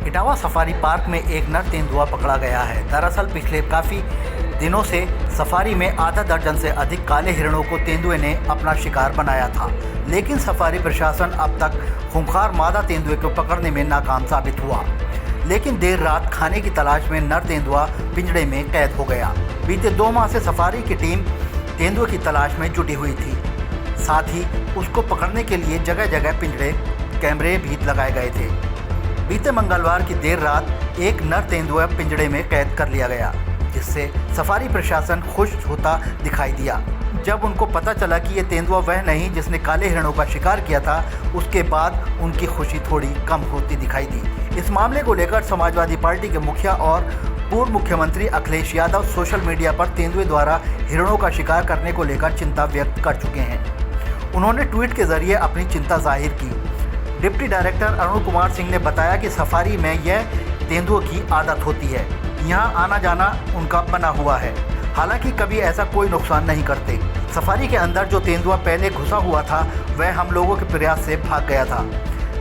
Etawah safari park में एक नर तेंदुआ पकड़ा गया है। दरअसल पिछले काफ़ी दिनों से सफारी में आधा दर्जन से अधिक काले हिरणों को तेंदुए ने अपना शिकार बनाया था, लेकिन सफारी प्रशासन अब तक खूंखार मादा तेंदुए को पकड़ने में नाकाम साबित हुआ। लेकिन देर रात खाने की तलाश में नर तेंदुआ पिंजड़े में कैद हो गया। बीते 2 माह से सफारी की टीम तेंदुए की तलाश में जुटी हुई थी। साथ ही उसको पकड़ने के लिए जगह जगह पिंजड़े कैमरे भी लगाए गए थे। बीते मंगलवार की देर रात एक नर तेंदुआ पिंजड़े में कैद कर लिया गया, जिससे सफारी प्रशासन खुश होता दिखाई दिया। जब उनको पता चला कि ये तेंदुआ वह नहीं जिसने काले हिरणों का शिकार किया था, उसके बाद उनकी खुशी थोड़ी कम होती दिखाई दी। इस मामले को लेकर समाजवादी पार्टी के मुखिया और पूर्व मुख्यमंत्री अखिलेश यादव सोशल मीडिया पर तेंदुए द्वारा हिरणों का शिकार करने को लेकर चिंता व्यक्त कर चुके हैं। उन्होंने ट्वीट के जरिए अपनी चिंता जाहिर की। डिप्टी डायरेक्टर अरुण कुमार सिंह ने बताया कि सफारी में यह तेंदुओं की आदत होती है, यहाँ आना जाना उनका बना हुआ है। हालांकि कभी ऐसा कोई नुकसान नहीं करते। सफारी के अंदर जो तेंदुआ पहले घुसा हुआ था वह हम लोगों के प्रयास से भाग गया था।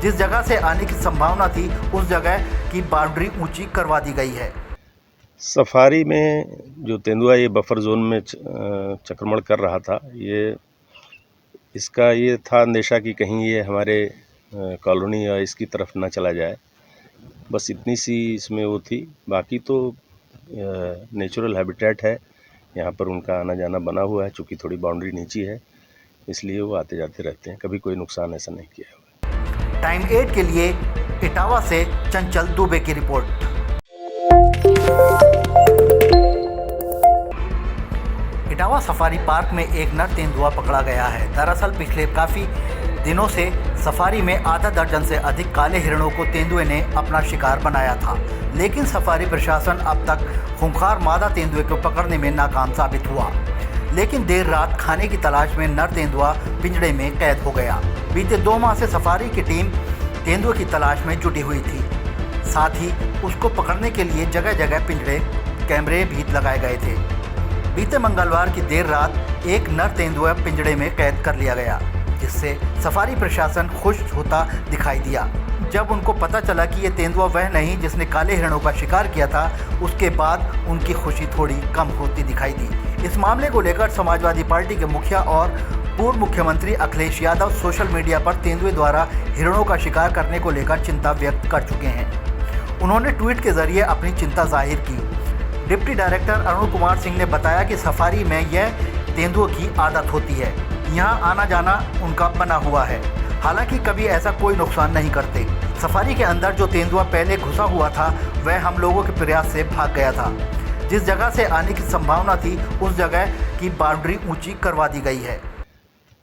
जिस जगह से आने की संभावना थी उस जगह की बाउंड्री ऊंची करवा दी गई है। सफारी में जो तेंदुआ ये बफर जोन में चक्रमण कर रहा था, इसका ये था अंदेशा कि कहीं ये हमारे कॉलोनी या इसकी तरफ ना चला जाए। बस इतनी सी इसमें वो थी। बाकी तो नेचुरल हैबिटेट है, यहाँ पर उनका आना जाना बना हुआ है। चूँकि थोड़ी बाउंड्री नीची है, इसलिए वो आते जाते रहते हैं। कभी कोई नुकसान ऐसा नहीं किया हुआ। टाइम 8 के लिए इटावा से चंचल दुबे की रिपोर्ट। इटावा सफारी पार्क में एक नर तेंदुआ पकड़ा गया है। दरअसल पिछले काफ़ी दिनों से सफारी में आधा दर्जन से अधिक काले हिरणों को तेंदुए ने अपना शिकार बनाया था, लेकिन सफारी प्रशासन अब तक खूंखार मादा तेंदुए को पकड़ने में नाकाम साबित हुआ। लेकिन देर रात खाने की तलाश में नर तेंदुआ पिंजड़े में कैद हो गया। बीते 2 माह से सफारी की टीम तेंदुए की तलाश में जुटी हुई थी। साथ ही उसको पकड़ने के लिए जगह जगह पिंजड़े कैमरे भी लगाए गए थे। बीते मंगलवार की देर रात एक नर तेंदुआ पिंजड़े में कैद कर लिया गया, जिससे सफारी प्रशासन खुश होता दिखाई दिया। जब उनको पता चला कि ये तेंदुआ वह नहीं जिसने काले हिरणों का शिकार किया था, उसके बाद उनकी खुशी थोड़ी कम होती दिखाई दी। इस मामले को लेकर समाजवादी पार्टी के मुखिया और पूर्व मुख्यमंत्री अखिलेश यादव सोशल मीडिया पर तेंदुए द्वारा हिरणों का शिकार करने को लेकर चिंता व्यक्त कर चुके हैं। उन्होंने ट्वीट के जरिए अपनी चिंता जाहिर की। डिप्टी डायरेक्टर अरुण कुमार सिंह ने बताया कि सफारी में यह तेंदुओं की आदत होती है, यहाँ आना जाना उनका बना हुआ है। हालांकि कभी ऐसा कोई नुकसान नहीं करते। सफारी के अंदर जो तेंदुआ पहले घुसा हुआ था वह हम लोगों के प्रयास से भाग गया था। जिस जगह से आने की संभावना थी उस जगह की बाउंड्री ऊंची करवा दी गई है।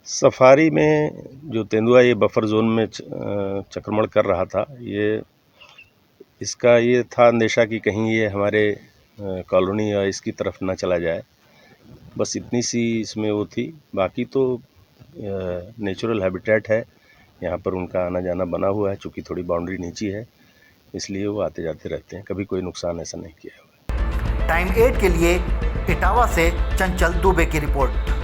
सफारी में जो तेंदुआ ये बफर जोन में चक्रमण कर रहा था, इसका ये था अंदेशा कि कहीं ये हमारे कॉलोनी या इसकी तरफ ना चला जाए। बस इतनी सी इसमें वो थी। बाकी तो नेचुरल हैबिटेट है, यहाँ पर उनका आना जाना बना हुआ है। चूँकि थोड़ी बाउंड्री नीची है, इसलिए वो आते जाते रहते हैं। कभी कोई नुकसान ऐसा नहीं किया हुआ। टाइम 8 के लिए इटावा से चंचल दुबे की रिपोर्ट।